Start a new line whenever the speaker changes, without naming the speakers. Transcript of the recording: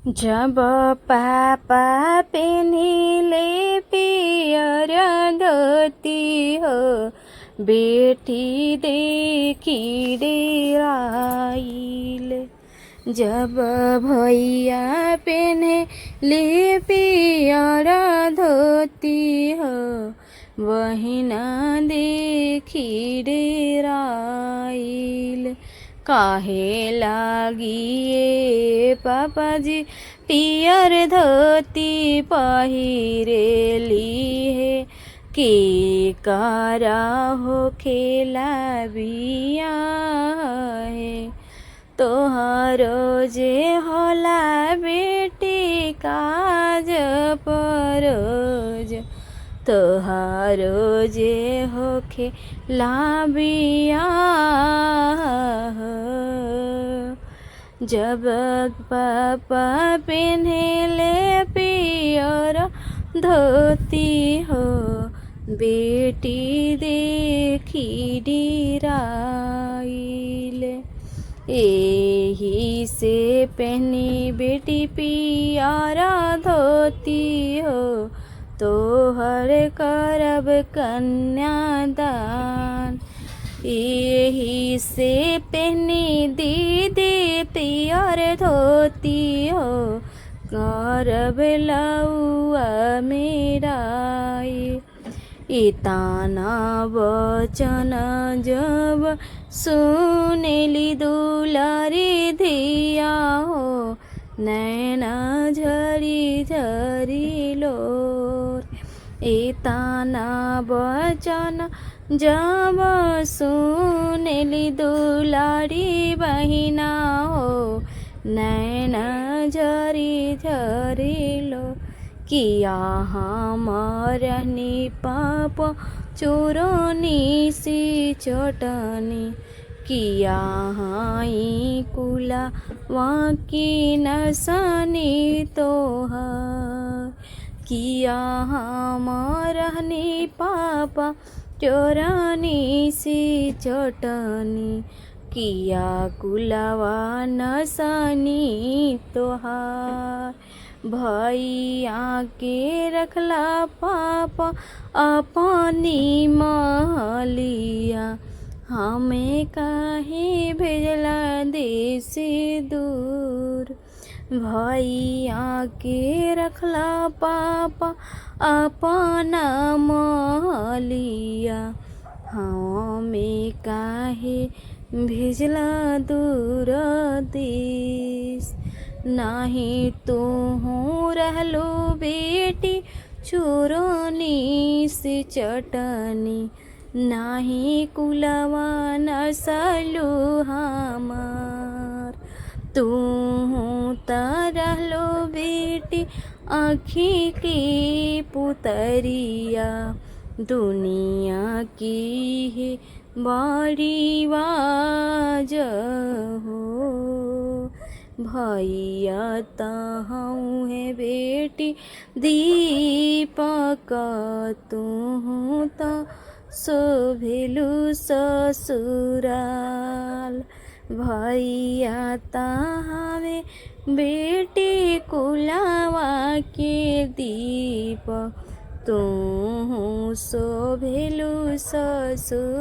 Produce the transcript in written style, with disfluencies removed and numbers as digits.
जब पापा पेन्हिले पियर धोती हो, बेटी देखी डेराइले। जब भैया पेन्हिले पियर धोती हो, बहिना देखी डेराइले। काहे लागिए पापाजी पियर धोती पहिरेली है, के कारा हो खेला बिया है। तोहरो जे होला बेटी काज परोज, तोहारो जे होखे लाबिया। जब पापा पेन्हिले पियर धोती हो, बेटी देखी डेराइले। एही से पहनी बेटी पियर धोती हो, तोहर करब कन्यादान। एही से पहनी दीदी पियर धोती हो, करब लौआ मेराई। इताना वचन जब सुनेली दुलारी धिया हो, नैना झरी झरी लोर। इताना वचन जब सुनेली दुलारी बहिना हो, नैना झरी झरी लोर। किया हमरनी पाप चोरनी सी चटनी, किया हाई कुला वाकी नसनी तोहार। किया हमरनी पाप चोरनी सी चटनी, किया कुलवा नसनी तोहार। भैया के रखला पाप अपनी महलिया, हमें काहे भेजला देश दूर। भैया के रखला पाप अपना महलिया, हमें काहे भेजला दूर देश। नाही तू रहलो बेटी चोरनी से चटनी, नाही कुलवा नसलू हमार। तू त रहलो बेटी आँखी की पुतरिया, दुनिया की है बड़ी वाज हो। भैया तहूँ है बेटी दीपक, तू त शोभिलु ससुराल। भैया तहावे बेटी कुलवा के दीपक, तू शोभिलु ससुर।